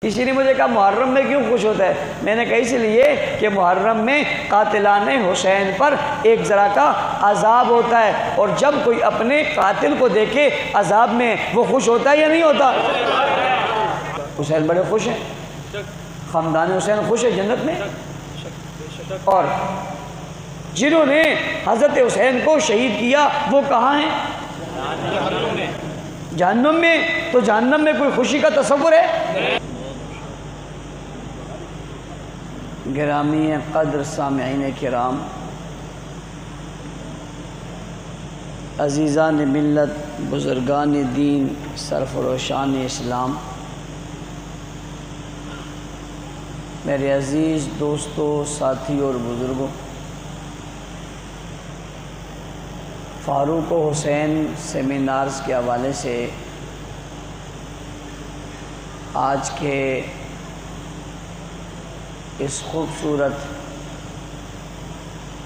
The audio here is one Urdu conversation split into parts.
کسی نے مجھے کہا محرم میں کیوں خوش ہوتا ہے؟ میں نے کہا اس لیے کہ محرم میں قاتلان حسین پر ایک ذرا کا عذاب ہوتا ہے، اور جب کوئی اپنے قاتل کو دیکھے عذاب میں وہ خوش ہوتا ہے یا نہیں ہوتا؟ حسین بڑے خوش ہیں، خاندان حسین خوش ہے جنت میں، اور جنہوں نے حضرت حسین کو شہید کیا وہ کہاں ہیں؟ جہنم میں۔ تو جہنم میں کوئی خوشی کا تصور ہے؟ گرامی قدر سامعین کرام، عزیزان ملت، بزرگان دین، سرفروشان اسلام، میرے عزیز دوستوں، ساتھی اور بزرگوں، فاروق و حسین سیمینارز کے حوالے سے آج کے اس خوبصورت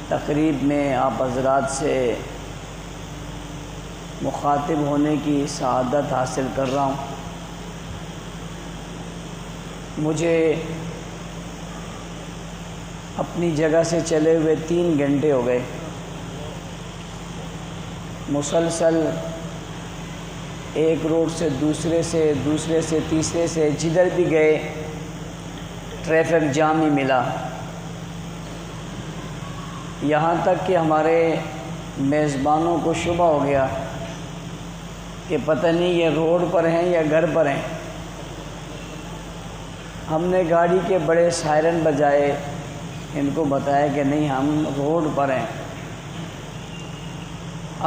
تقریب میں آپ حضرات سے مخاطب ہونے کی سعادت حاصل کر رہا ہوں۔ مجھے اپنی جگہ سے چلے ہوئے 3 گھنٹے ہو گئے، مسلسل ایک روڈ سے دوسرے سے تیسرے سے جدھر بھی گئے ٹریفک جام ہی ملا، یہاں تک کہ ہمارے میزبانوں کو شبہ ہو گیا کہ پتہ نہیں یہ روڈ پر ہیں یا گھر پر ہیں۔ ہم نے گاڑی کے بڑے سائرن بجائے، ان کو بتایا کہ نہیں ہم روڈ پر ہیں۔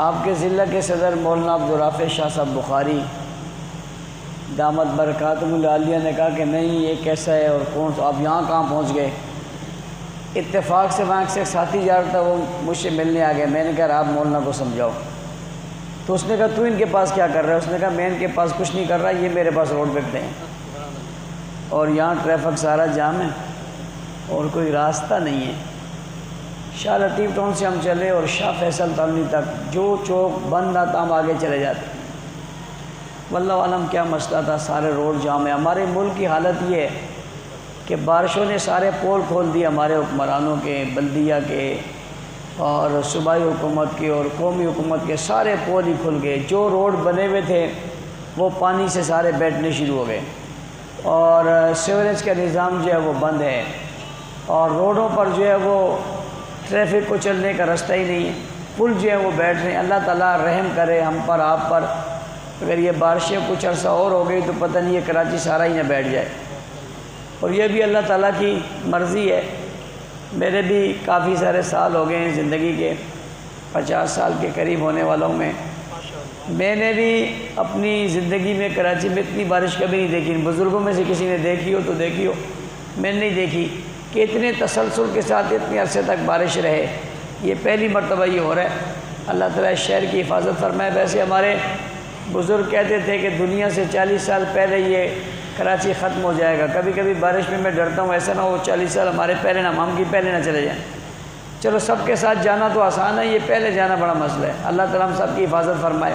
آپ کے ضلع کے صدر مولانا عبدالرافع شاہ صاحب بخاری دامت برکاتہم العالیہ نے کہا کہ نہیں یہ کیسا ہے اور کون سا، آپ یہاں کہاں پہنچ گئے؟ اتفاق سے وہاں سے ایک ساتھی جا رہا تھا، وہ مجھ سے ملنے آ گیا۔ میں نے کہا آپ مولانا کو سمجھاؤ، تو اس نے کہا تو ان کے پاس کیا کر رہا ہے؟ اس نے کہا میں ان کے پاس کچھ نہیں کر رہا، یہ میرے پاس روڈ پہ کھڑے ہیں اور یہاں ٹریفک سارا جام ہے اور کوئی راستہ نہیں ہے۔ شاہ لطیف ٹاؤن سے ہم چلے اور شاہ فیصل کالونی تک جو چوک بند آتا ہم آگے چلے جاتے۔ واللہ عالم کیا مسئلہ تھا، سارے روڈ جام ہے۔ ہمارے ملک کی حالت یہ ہے کہ بارشوں نے سارے پول کھول دیے، ہمارے حکمرانوں کے، بلدیہ کے اور صوبائی حکومت کے اور قومی حکومت کے سارے پول ہی کھل گئے۔ جو روڈ بنے ہوئے تھے وہ پانی سے سارے بیٹھنے شروع ہو گئے، اور سیوریج کا نظام جو ہے وہ بند ہے، اور روڈوں پر جو ہے وہ ٹریفک کو چلنے کا راستہ ہی نہیں ہے، پل جو ہے وہ بیٹھ رہے ہیں۔ اللہ تعالیٰ رحم کرے ہم پر، آپ پر۔ اگر یہ بارشیں کچھ عرصہ اور ہو گئی تو پتہ نہیں یہ کراچی سارا ہی نہ بیٹھ جائے، اور یہ بھی اللہ تعالیٰ کی مرضی ہے۔ میرے بھی کافی سارے سال ہو گئے ہیں زندگی کے، 50 سال کے قریب ہونے والوں میں۔ میں نے بھی اپنی زندگی میں کراچی میں اتنی بارش کبھی نہیں دیکھی، بزرگوں میں سے کسی نے دیکھی ہو تو دیکھی ہو، میں نے نہیں دیکھی کہ اتنے تسلسل کے ساتھ اتنے عرصے تک بارش رہے۔ یہ پہلی مرتبہ یہ ہو رہا ہے۔ اللہ تعالیٰ اس شہر کی حفاظت فرمائے۔ ویسے ہمارے بزرگ کہتے تھے کہ دنیا سے 40 سال پہلے یہ کراچی ختم ہو جائے گا۔ کبھی کبھی بارش میں ڈرتا ہوں ایسا نہ ہو 40 سال ہمارے پہلے نہ، ہم کی پہلے نہ چلے جائیں۔ چلو سب کے ساتھ جانا تو آسان ہے، یہ پہلے جانا بڑا مسئلہ ہے۔ اللہ تعالیٰ ہم سب کی حفاظت فرمائے،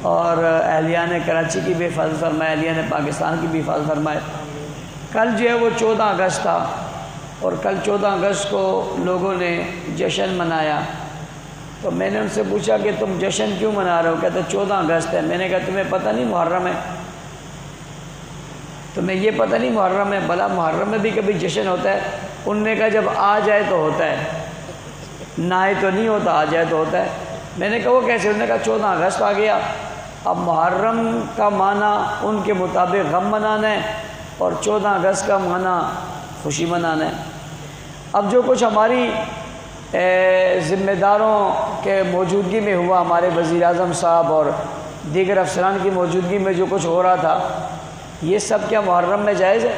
اور اہلیان کراچی کی بھی حفاظت فرمائے، اہلیان پاکستان کی بھی حفاظت فرمائے۔ کل جو ہے وہ 14 اگست تھا، اور کل 14 اگست کو لوگوں نے جشن منایا۔ تو میں نے ان سے پوچھا کہ تم جشن کیوں منا رہے ہو؟ کہتے 14 اگست ہے۔ میں نے کہا تمہیں پتہ نہیں محرم ہے؟ تمہیں یہ پتہ نہیں محرم ہے؟ بھلا محرم میں بھی کبھی جشن ہوتا ہے؟ انہوں نے کہا جب آ جائے تو ہوتا ہے، نہ آئے تو نہیں ہوتا، آ جائے تو ہوتا ہے۔ میں نے کہا وہ کیسے؟ انہوں نے کہا 14 اگست آ گیا، اب محرم کا معنی ان کے مطابق غم منانا ہے، اور 14 اگست کا معنی خوشی منانا ہے۔ اب جو کچھ ہماری ذمہ داروں کے موجودگی میں ہوا، ہمارے وزیر اعظم صاحب اور دیگر افسران کی موجودگی میں جو کچھ ہو رہا تھا، یہ سب کیا محرم میں جائز ہے؟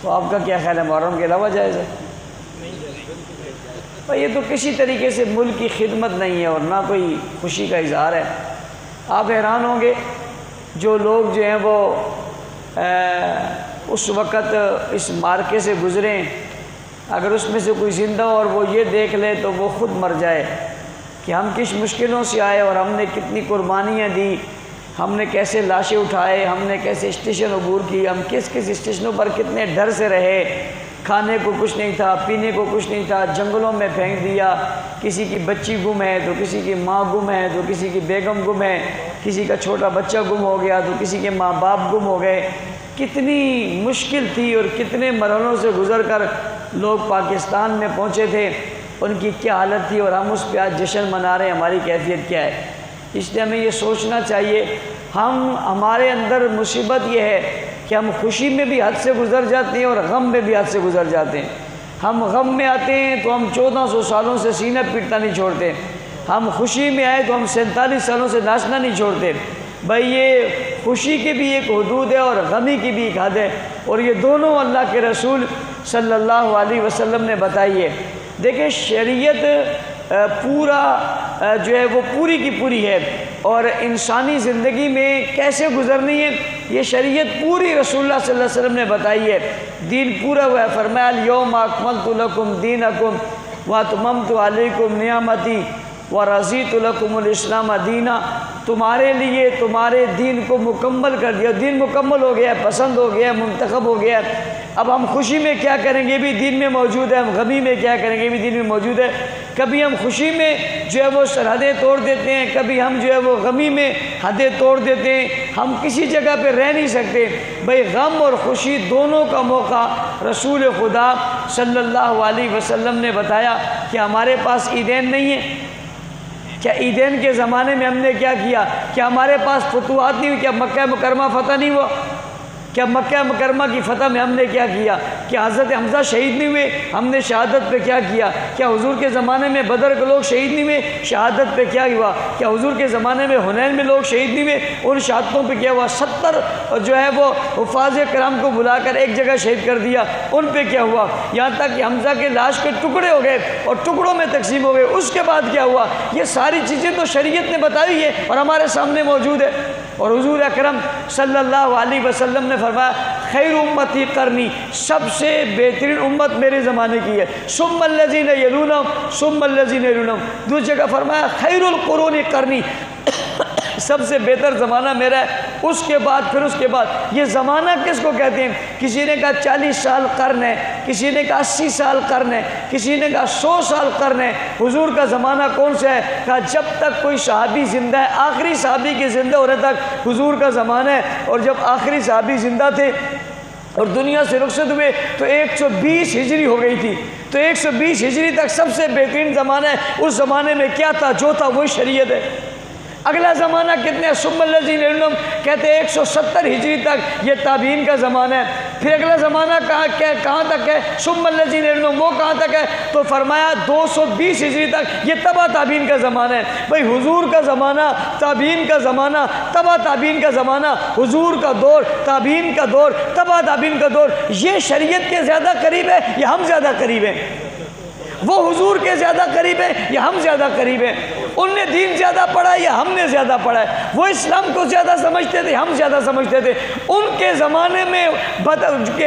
تو آپ کا کیا خیال ہے، محرم کے علاوہ جائز ہے؟ یہ تو کسی طریقے سے ملک کی خدمت نہیں ہے اور نہ کوئی خوشی کا اظہار ہے۔ آپ حیران ہوں گے جو لوگ جو ہیں وہ اس وقت اس مارکے سے گزریں، اگر اس میں سے کوئی زندہ ہو اور وہ یہ دیکھ لے تو وہ خود مر جائے کہ ہم کس مشکلوں سے آئے اور ہم نے کتنی قربانیاں دی ہم نے کیسے لاشیں اٹھائے، ہم نے کیسے اسٹیشن عبور کی، ہم کس کس اسٹیشنوں پر کتنے ڈر سے رہے، کھانے کو کچھ نہیں تھا، پینے کو کچھ نہیں تھا، جنگلوں میں پھینک دیا، کسی کی بچی گم ہے تو کسی کی ماں گم ہے تو کسی کی بیگم گم ہے، کسی کا چھوٹا بچہ گم ہو گیا تو کسی کے ماں باپ گم ہو گئے۔ کتنی مشکل تھی اور کتنے مرحلوں سے گزر کر لوگ پاکستان میں پہنچے تھے، ان کی کیا حالت تھی، اور ہم اس پہ آج جشن منا رہے ہیں، ہماری کیفیت کیا ہے۔ اس لیے ہمیں یہ سوچنا چاہیے، ہمارے اندر مصیبت یہ ہے کہ ہم خوشی میں بھی حد سے گزر جاتے ہیں اور غم میں بھی حد سے گزر جاتے ہیں۔ ہم غم میں آتے ہیں تو ہم 1400 سالوں سے سینہ پیٹنا نہیں چھوڑتے، ہم خوشی میں آئے تو ہم 47 سالوں سے ناچنا نہیں چھوڑتے۔ بھائی یہ خوشی کی بھی ایک حدود ہے اور غمی کی بھی ایک حد ہے، اور یہ دونوں اللہ کے رسول صلی اللہ علیہ وسلم نے بتائی ہے۔ دیکھیں شریعت پورا جو ہے وہ پوری کی پوری ہے، اور انسانی زندگی میں کیسے گزرنی ہے یہ شریعت پوری رسول اللہ صلی اللہ علیہ وسلم نے بتائی ہے۔ دین پورا ہوا ہے، فرمایا الیوم اکملت لکم دینکم واتممت علیکم نعمتی ورضیت لکم الاسلام دینا۔ تمہارے لیے تمہارے دین کو مکمل کر دیا، دین مکمل ہو گیا، پسند ہو گیا، منتخب ہو گیا۔ اب ہم خوشی میں کیا کریں گے بھی دین میں موجود ہے، ہم غمی میں کیا کریں گے بھی دین میں موجود ہے۔ کبھی ہم خوشی میں جو ہے وہ سرحدیں توڑ دیتے ہیں، کبھی ہم جو ہے وہ غمی میں حدیں توڑ دیتے ہیں، ہم کسی جگہ پہ رہ نہیں سکتے۔ بھئی غم اور خوشی دونوں کا موقع رسول خدا صلی اللہ علیہ وسلم نے بتایا کہ ہمارے پاس عیدین نہیں ہے۔ کیا عیدین کے زمانے میں ہم نے کیا کیا؟ کیا ہمارے پاس فتوحات نہیں ہوئی؟ کیا مکہ مکرمہ فتح نہیں ہوا؟ کیا مکہ مکرمہ کی فتح میں ہم نے کیا کیا؟ کیا حضرت حمزہ شہید نہیں ہوئے؟ ہم نے شہادت پہ کیا کیا؟ کیا حضور کے زمانے میں بدر کے لوگ شہید نہیں ہوئے؟ شہادت پہ کیا ہوا؟ کیا حضور کے زمانے میں حنین میں لوگ شہید نہیں ہوئے؟ ان شہادتوں پہ کیا ہوا؟ 70 جو ہے وہ حفاظ کرام کو بلا کر ایک جگہ شہید کر دیا، ان پہ کیا ہوا؟ یہاں تک کہ حمزہ کے لاش کے ٹکڑے ہو گئے اور ٹکڑوں میں تقسیم ہو گئے، اس کے بعد کیا ہوا؟ یہ ساری چیزیں تو شریعت نے بتائی ہے اور ہمارے سامنے موجود ہے۔ اور حضور اکرم صلی اللہ علیہ وسلم نے فرمایا خیر امتی قرنی، سب سے بہترین امت میرے زمانے کی ہے، ثم الذین یلونہم ثم الذین یلونہم۔ دوسری جگہ فرمایا خیر القرون قرنی، سب سے بہتر زمانہ میرا ہے، اس کے بعد پھر اس کے بعد۔ یہ زمانہ کس کو کہتے ہیں؟ کسی نے کہا 40 سال قرن ہے، کسی نے کہا 80 سال قرن ہے، کسی نے کہا 100 سال قرن ہے۔ حضور کا زمانہ کون سا ہے؟ کہا جب تک کوئی صحابی زندہ ہے، آخری صحابی کے زندہ ہونے تک حضور کا زمانہ ہے۔ اور جب آخری صحابی زندہ تھے اور دنیا سے رخصت ہوئے تو 120 ہجری ہو گئی تھی، تو 120 ہجری تک سب سے بہترین زمانہ ہے۔ اس زمانے میں کیا تھا؟ جو تھا وہی شریعت ہے۔ اگلا زمانہ کتنے؟ ثم الذین یلونہم، کہتے ہیں 170 ہجری تک یہ تابعین کا زمانہ ہے۔ پھر اگلا زمانہ کہاں تک ہے؟ ثم الذین یلونہم، وہ کہاں تک ہے؟ تو فرمایا 220 ہجری تک یہ تبع تابعین کا زمانہ ہے۔ بھئی حضور کا زمانہ، تابعین کا زمانہ، تبع تابعین کا زمانہ، حضور کا دور، تابعین کا دور، تبع تابعین کا دور، یہ شریعت کے زیادہ قریب ہے یا ہم زیادہ قریب ہیں؟ وہ حضور کے زیادہ قریب ہیں یا ہم زیادہ قریب ہیں؟ ان نے دین زیادہ پڑھا یا ہم نے زیادہ پڑھا ہے؟ وہ اسلام کو زیادہ سمجھتے تھے، ہم زیادہ سمجھتے تھے؟ ان کے زمانے میں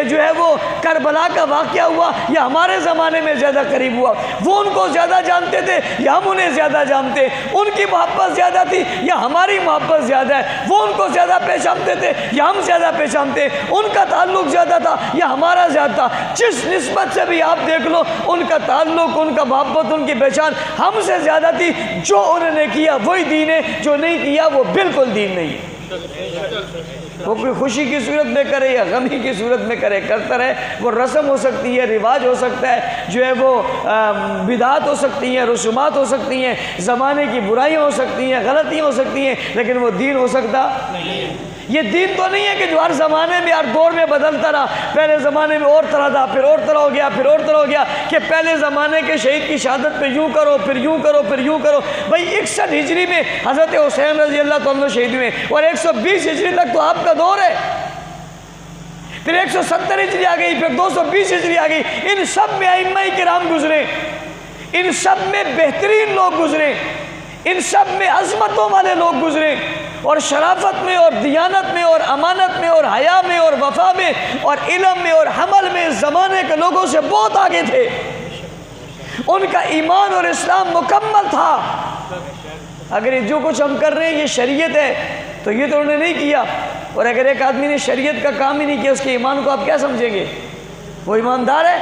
جو ہے وہ کربلا کا واقعہ ہوا یا ہمارے زمانے میں زیادہ قریب ہوا؟ وہ ان کو زیادہ جانتے تھے یا ہم انہیں زیادہ جانتے؟ ان کی محبت زیادہ تھی یا ہماری محبت زیادہ ہے؟ وہ ان کو زیادہ پہچانتے تھے یا ہم زیادہ پہچانتے؟ ان کا تعلق زیادہ تھا یا ہمارا زیادہ تھا؟ جس نسبت سے بھی آپ دیکھ لو، ان کا تعلق، ان کا محبت، ان کی پہچان ہم سے زیادہ تھی۔ جو انہوں نے کیا وہی دین ہے، جو نہیں کیا وہ بالکل دین نہیں ہے۔ وہ کوئی خوشی کی صورت میں کرے یا غمی کی صورت میں کرے، کرتا رہے۔ وہ رسم ہو سکتی ہے، رواج ہو سکتا ہے، جو ہے وہ بدعات ہو سکتی ہیں، رسومات ہو سکتی ہیں، زمانے کی برائیاں ہو سکتی ہیں، غلطیاں ہو سکتی ہیں، لیکن وہ دین ہو سکتا نہیں۔ یہ دین تو نہیں ہے کہ جو ہر زمانے میں، ہر دور میں بدلتا رہا۔ پہلے زمانے میں اور طرح تھا، پھر اور طرح ہو گیا، پھر اور طرح ہو گیا، کہ پہلے زمانے کے شہید کی شہادت پہ یوں کرو، پھر یوں کرو، پھر یوں کرو۔ بھائی 61 ہجری میں حضرت حسین رضی اللہ عنہ شہید ہوئے اور 120 ہجری تک تو آپ کا دور ہے، پھر 170 ہجری آ گئی، پھر 220 ہجری آ گئی۔ ان سب میں ائمہ کرام گزرے، ان سب میں بہترین لوگ گزرے، ان سب میں عظمتوں والے لوگ گزرے، اور شرافت میں اور دیانت میں اور امانت میں اور حیا میں اور وفا میں اور علم میں اور حمل میں زمانے کے لوگوں سے بہت آگے تھے۔ ان کا ایمان اور اسلام مکمل تھا۔ اگر یہ جو کچھ ہم کر رہے ہیں یہ شریعت ہے تو یہ تو انہوں نے نہیں کیا. اور اگر ایک آدمی نے شریعت کا کام ہی نہیں کیا، اس کے ایمان کو آپ کیا سمجھیں گے؟ وہ ایماندار ہے؟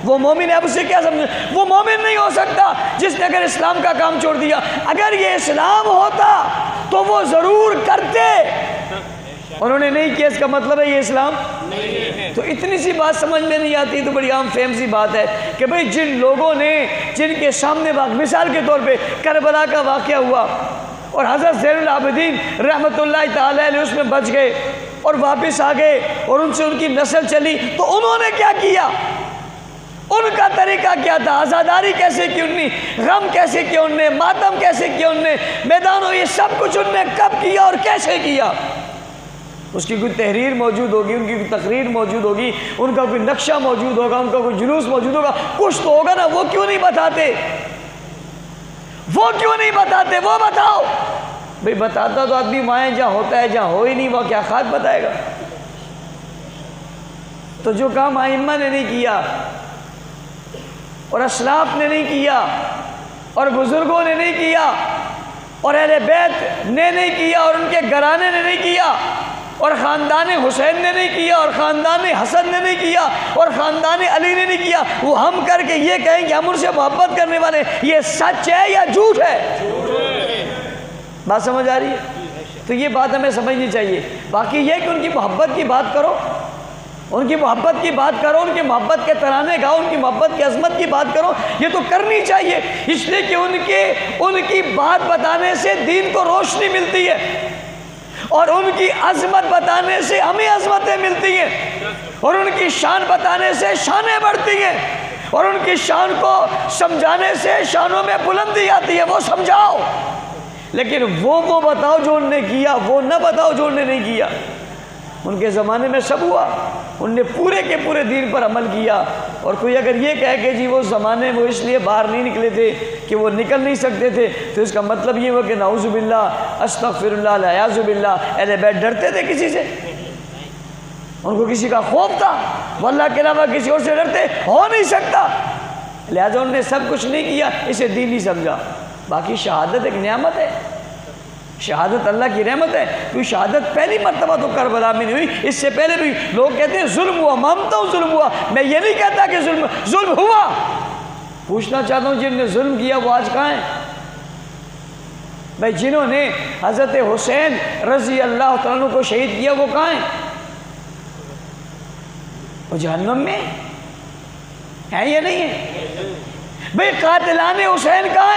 وہ مومن ہے؟ آپ اسے کیا سمجھیں؟ وہ مومن نہیں ہو سکتا جس نے اگر اسلام کا کام چھوڑ دیا. اگر یہ اسلام ہوتا تو وہ ضرور کرتے، انہوں نے نہیں کیا، اس کا مطلب ہے یہ اسلام نہیں ہے. تو اتنی سی بات سمجھ میں نہیں آتی تو بڑی عام فہم سی بات ہے کہ بھئی جن لوگوں نے، جن کے سامنے مثال کے طور پہ کربلا کا واقعہ ہوا اور حضرت زین العابدین رحمۃ اللہ تعالی علیہ اس میں بچ گئے اور واپس آ گئے اور ان سے ان کی نسل چلی، تو انہوں نے کیا کیا؟ ان کا طریقہ کیا تھا؟ آزاداری کیسے کی ان نے؟ غم کیسے کیا ان نے؟ ماتم کیسے کیا ان نے؟ میدانوں یہ سب کچھ ان نے کب کیا اور کیسے کیا؟ اس کی کوئی تحریر موجود ہوگی، ان کی کوئی تقریر موجود ہوگی، ان کا کوئی نقشہ موجود ہوگا، ان کا کوئی جلوس موجود ہوگا، کچھ تو ہوگا نا. وہ کیوں نہیں بتاتے؟ وہ کیوں نہیں بتاتے؟ وہ بتاؤ. بھئی بتاتا تو آدمی وہاں جہاں ہوتا ہے، جہاں ہو ہی نہیں وہ کیا خاک بتائے گا؟ تو جو کام ائمہ نے نہیں کیا اور اسلاف نے نہیں کیا اور بزرگوں نے نہیں کیا اور اہل بیت نے نہیں کیا اور ان کے گھرانے نے نہیں کیا اور خاندان حسین نے نہیں کیا اور خاندان حسن نے نہیں کیا اور خاندان علی نے نہیں کیا، وہ ہم کر کے یہ کہیں کہ ہم ان سے محبت کرنے والے، یہ سچ ہے یا جھوٹ ہے؟ بات سمجھ آ رہی ہے؟ تو یہ بات ہمیں سمجھنی چاہیے. باقی یہ کہ ان کی محبت کی بات کرو، ان کی محبت کی بات کرو، ان کی محبت کے ترانے گاؤ، ان کی محبت کی عظمت کی بات کرو، یہ تو کرنی چاہیے، اس لیے کہ ان کی بات بتانے سے دین کو روشنی ملتی ہے اور ان کی عظمت بتانے سے ہمیں عظمتیں ملتی ہیں اور ان کی شان بتانے سے شانیں بڑھتی ہیں اور ان کی شان کو سمجھانے سے شانوں میں بلندی آتی ہے. وہ سمجھاؤ، لیکن وہ بتاؤ جو انہوں نے کیا، وہ نہ بتاؤ جو انہوں نے نہیں کیا. ان کے زمانے میں سب ہوا، ان نے پورے کے پورے دین پر عمل کیا. اور کوئی اگر یہ کہے کہ جی وہ زمانے وہ اس لیے باہر نہیں نکلے تھے کہ وہ نکل نہیں سکتے تھے، تو اس کا مطلب یہ ہوا کہ نعوذ باللہ، استغفر اللہ، الیاذ باللہ، اہل بیت ڈرتے تھے کسی سے؟ ان کو کسی کا خوف تھا؟ واللہ کے علاوہ کسی اور سے ڈرتے؟ ہو نہیں سکتا. لہٰذا انہوں نے سب کچھ نہیں کیا، اسے دین نہیں سمجھا. باقی شہادت ایک نعمت ہے، شہادت اللہ کی رحمت ہے. کوئی شہادت پہلی مرتبہ تو کربلا میں نہیں ہوئی، اس سے پہلے بھی لوگ کہتے ہیں ظلم ہوا. مانتا ہوں ظلم ہوا، میں یہ نہیں کہتا کہ ظلم ہوا. پوچھنا چاہتا ہوں جن نے ظلم کیا وہ آج کہاں ہیں؟ بھائی جنہوں نے حضرت حسین رضی اللہ تعالیٰ عنہ کو شہید کیا وہ کہاں ہیں؟ وہ جہنم میں ہیں یا نہیں ہیں؟ بھائی قاتلان حسین کہاں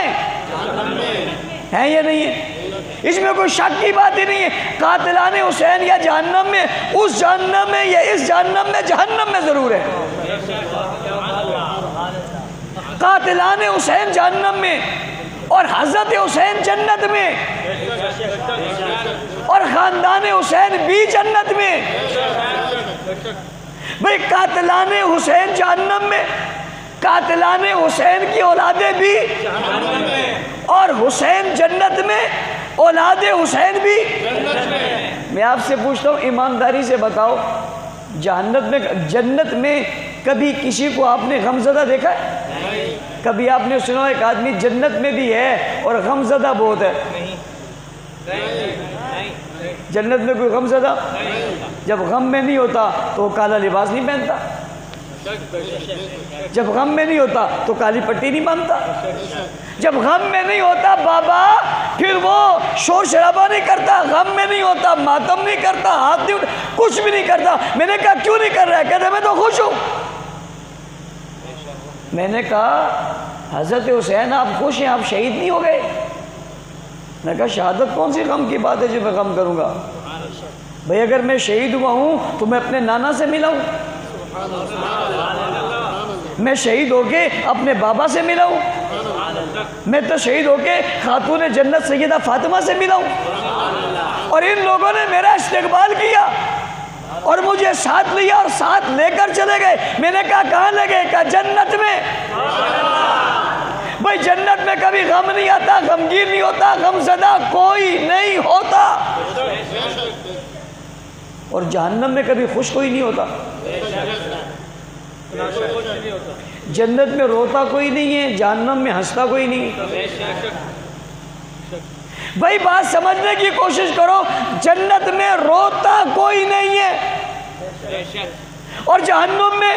ہیں یا نہیں ہیں؟ اس میں کوئی شک کی بات ہی نہیں ہے. قاتلان حسین یا جہنم میں، اس جہنم میں یا اس جہنم میں، جہنم میں ضرور ہے. قاتلان حسین جہنم میں اور حضرت حسین جنت میں اور خاندان حسین بھی جنت میں. بھئی قاتلان حسین جہنم میں، قاتلان حسین کی اولادیں بھی اور حسین جنت میں، اولاد حسین بھی. میں آپ سے پوچھتا ہوں ایمانداری سے بتاؤ، جنت میں کبھی کسی کو آپ نے غمزدہ دیکھا ہے؟ کبھی آپ نے سنا ایک آدمی جنت میں بھی ہے اور غمزدہ بہت ہے؟ جنت میں کوئی غمزدہ؟ جب غم میں نہیں ہوتا تو وہ کالا لباس نہیں پہنتا، جب غم میں نہیں ہوتا تو کالی پٹی نہیں باندھتا، جب غم میں نہیں ہوتا بابا پھر وہ شور شرابہ نہیں کرتا، غم میں نہیں ہوتا ماتم نہیں کرتا، ہاتھ نہیں اٹھا، کچھ بھی نہیں کرتا. میں نے کہا کیوں نہیں کر رہا ہے؟ کہتے میں تو خوش ہوں. میں نے کہا حضرت حسین آپ خوش ہیں، آپ شہید نہیں ہو گئے؟ میں نے کہا شہادت کون سی غم کی بات ہے جو میں غم کروں گا؟ بھئی اگر میں شہید ہوا ہوں تو میں اپنے نانا سے ملا ہوں، میں شہید ہو کے اپنے بابا سے ملا ہوں، میں تو شہید ہو کے خاتون جنت سیدہ فاطمہ سے ملا ہوں. اور ان لوگوں نے میرا استقبال کیا اور مجھے ساتھ لیا اور ساتھ لے کر چلے گئے. میں نے کہا کہاں لے گئے؟ کہا جنت میں. بھئی جنت میں کبھی غم نہیں آتا، غمگین نہیں ہوتا، غمزدہ کوئی نہیں ہوتا. اور جہنم میں کبھی خوش کوئی نہیں ہوتا. جنت میں روتا کوئی نہیں ہے، جہنم میں ہنستا کوئی نہیں. بھائی بات سمجھنے کی کوشش کرو، جنت میں روتا کوئی نہیں ہے اور جہنم میں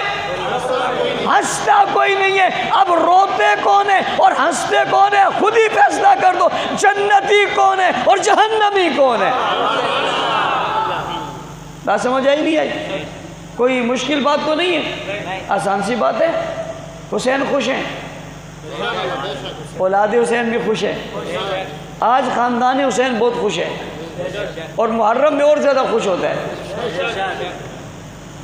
ہنستا کوئی نہیں ہے۔ اب روتے کون ہے اور ہنستے کون ہے؟ خود ہی فیصلہ کر دو، جنتی کون ہے اور جہنمی کون ہے۔ بات سمجھ آئی نہیں آئی؟ کوئی مشکل بات تو نہیں ہے، آسان سی بات ہے۔ حسین خوش ہیں، اولاد حسین بھی خوش ہے، آج خاندان حسین بہت خوش ہے، اور محرم میں اور زیادہ خوش ہوتا ہے۔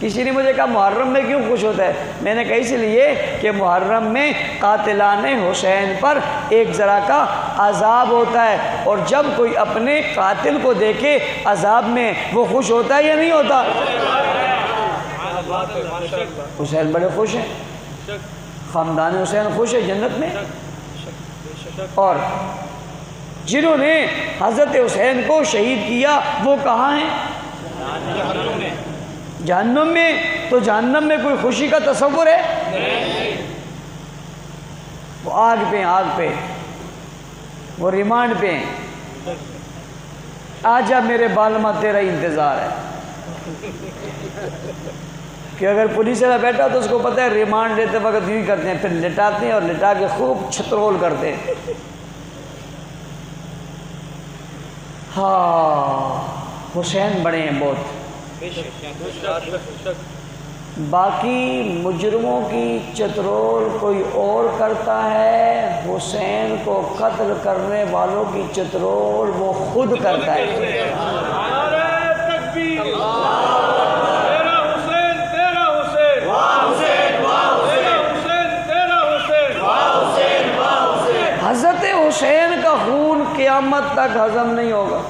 کسی نے مجھے کہا محرم میں کیوں خوش ہوتا ہے؟ میں نے کہا اس لیے کہ محرم میں قاتلان حسین پر ایک ذرا کا عذاب ہوتا ہے، اور جب کوئی اپنے قاتل کو دیکھے عذاب میں، وہ خوش ہوتا ہے یا نہیں ہوتا؟ حسین بڑے خوش ہیں، خاندان حسین خوش ہے جنت میں، اور جنہوں نے حضرت حسین کو شہید کیا وہ کہاں ہیں؟ جہنم میں۔ تو جہنم میں کوئی خوشی کا تصور ہے؟ وہ آگ پہ، آگ پہ، وہ ریمانڈ پہ، آجا میرے بالما تیرا انتظار ہے۔ کہ اگر پولیس والا بیٹھا تو اس کو پتہ ہے ریمانڈ لیتے وقت یوں کرتے ہیں، پھر لٹاتے ہیں اور لٹا کے خوب چھترول کرتے ہیں۔ ہاں حسین بڑے ہیں بہت۔ باقی مجرموں کی چترول کوئی اور کرتا ہے، حسین کو قتل کرنے والوں کی چترول وہ خود کرتا ہے۔ حضرت حسین کا خون قیامت تک ہضم نہیں ہوگا،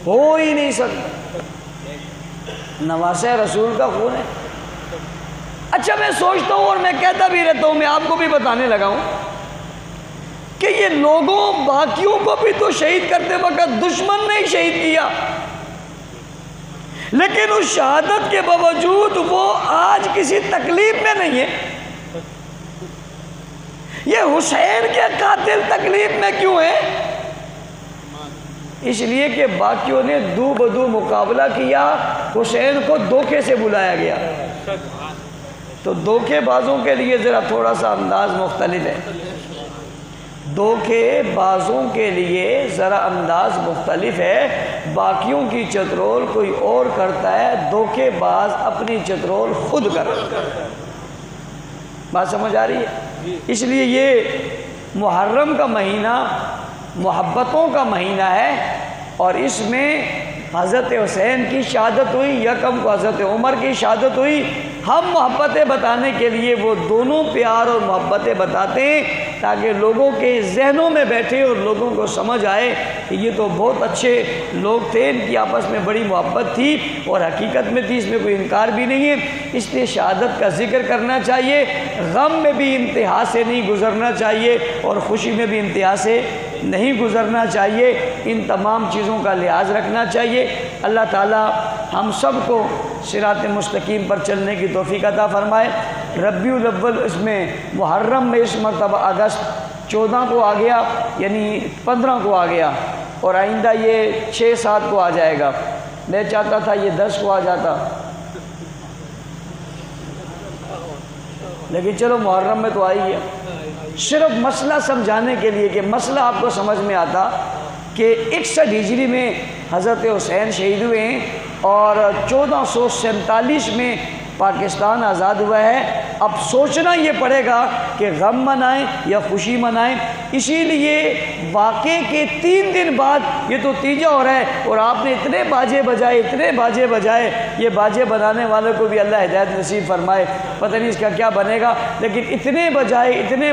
ہو ہی نہیں سکتا۔ نواسہ رسول کا خون ہے۔ اچھا میں سوچتا ہوں اور میں کہتا بھی رہتا ہوں، میں آپ کو بھی بتانے لگا ہوں کہ یہ لوگوں باقیوں کو بھی تو شہید کرتے وقت دشمن نے ہی شہید کیا، لیکن اس شہادت کے باوجود وہ آج کسی تکلیف میں نہیں ہے۔ یہ حسین کے قاتل تکلیف میں کیوں ہیں؟ اس لیے کہ باقیوں نے دو بدو مقابلہ کیا، حسین کو دھوکے سے بلایا گیا۔ تو دھوکے بازوں کے لیے ذرا تھوڑا سا انداز مختلف ہے، دھوکے بازوں کے لیے ذرا انداز مختلف ہے۔ باقیوں کی چترول کوئی اور کرتا ہے، دھوکے باز اپنی چترول خود کرتا ہے۔ بات سمجھ آ رہی ہے؟ اس لیے یہ محرم کا مہینہ محبتوں کا مہینہ ہے، اور اس میں حضرت حسین کی شہادت ہوئی، یکم کو حضرت عمر کی شہادت ہوئی۔ ہم محبتیں بتانے کے لیے وہ دونوں پیار اور محبتیں بتاتے ہیں تاکہ لوگوں کے ذہنوں میں بیٹھے اور لوگوں کو سمجھ آئے کہ یہ تو بہت اچھے لوگ تھے، ان کی آپس میں بڑی محبت تھی اور حقیقت میں تھی، اس میں کوئی انکار بھی نہیں ہے۔ اس لیے شہادت کا ذکر کرنا چاہیے، غم میں بھی انتہا سے نہیں گزرنا چاہیے اور خوشی میں بھی انتہا سے نہیں گزرنا چاہیے۔ ان تمام چیزوں کا لحاظ رکھنا چاہیے۔ اللہ تعالی ہم سب کو صراط مستقیم پر چلنے کی توفیق عطا فرمائے۔ ربیع الاول اس میں محرم میں اس مرتبہ اگست 14 کو آ گیا، یعنی 15 کو آ گیا، اور آئندہ یہ 6-7 کو آ جائے گا۔ میں چاہتا تھا یہ 10 کو آ جاتا، لیکن چلو محرم میں تو آئی ہے۔ صرف مسئلہ سمجھانے کے لیے کہ مسئلہ آپ کو سمجھ میں آتا کہ 61 ہجری میں حضرت حسین شہید ہوئے ہیں اور 1447 میں پاکستان آزاد ہوا ہے۔ اب سوچنا یہ پڑے گا کہ غم منائیں یا خوشی منائیں۔ اسی لیے واقعے کے 3 دن بعد یہ تو تیجا ہو رہا ہے، اور آپ نے اتنے باجے بجائے، اتنے باجے بجائے، یہ باجے بنانے والوں کو بھی اللہ ہدایت نصیب فرمائے، پتہ نہیں اس کا کیا بنے گا، لیکن اتنے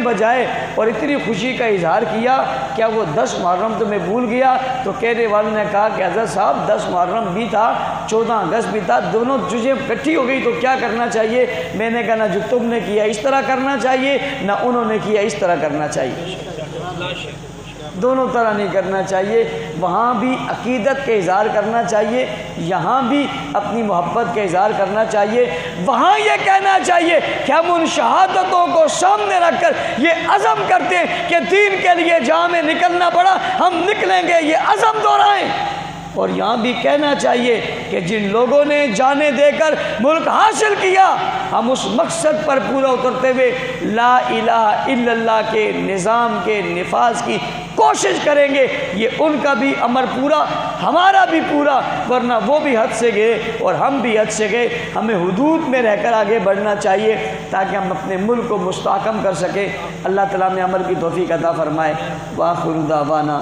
بجائے اور اتنی خوشی کا اظہار کیا۔ کیا وہ 10 محرم تو میں بھول گیا؟ تو کہنے والوں نے کہا کہ حضرت صاحب 10 محرم بھی تھا، 14 اگست بھی تھا، دونوں چیزیں اکٹھی ہو گئی تو کیا کرنا چاہیے؟ میں نے کہا نہ جو تم نے کیا اس طرح کرنا چاہیے، نہ انہوں نے کیا اس طرح کرنا چاہیے۔ دونوں طرح نہیں کرنا چاہیے، وہاں بھی عقیدت کے اظہار کرنا چاہیے، یہاں بھی اپنی محبت کے اظہار کرنا چاہیے۔ وہاں یہ کہنا چاہیے کہ ہم ان شہادتوں کو سامنے رکھ کر یہ عزم کرتے ہیں کہ دین کے لیے جہاں میں نکلنا پڑا ہم نکلیں گے، یہ عزم دہرائیں۔ اور یہاں بھی کہنا چاہیے کہ جن لوگوں نے جانیں دے کر ملک حاصل کیا، ہم اس مقصد پر پورا اترتے ہوئے لا الہ الا اللہ کے نظام کے نفاذ کی کوشش کریں گے۔ یہ ان کا بھی امر پورا، ہمارا بھی پورا، ورنہ وہ بھی حد سے گئے اور ہم بھی حد سے گئے۔ ہمیں حدود میں رہ کر آگے بڑھنا چاہیے تاکہ ہم اپنے ملک کو مستحکم کر سکیں۔ اللہ تعالیٰ نے عمل کی توفیق عطا فرمائے۔ وآخر دعوانا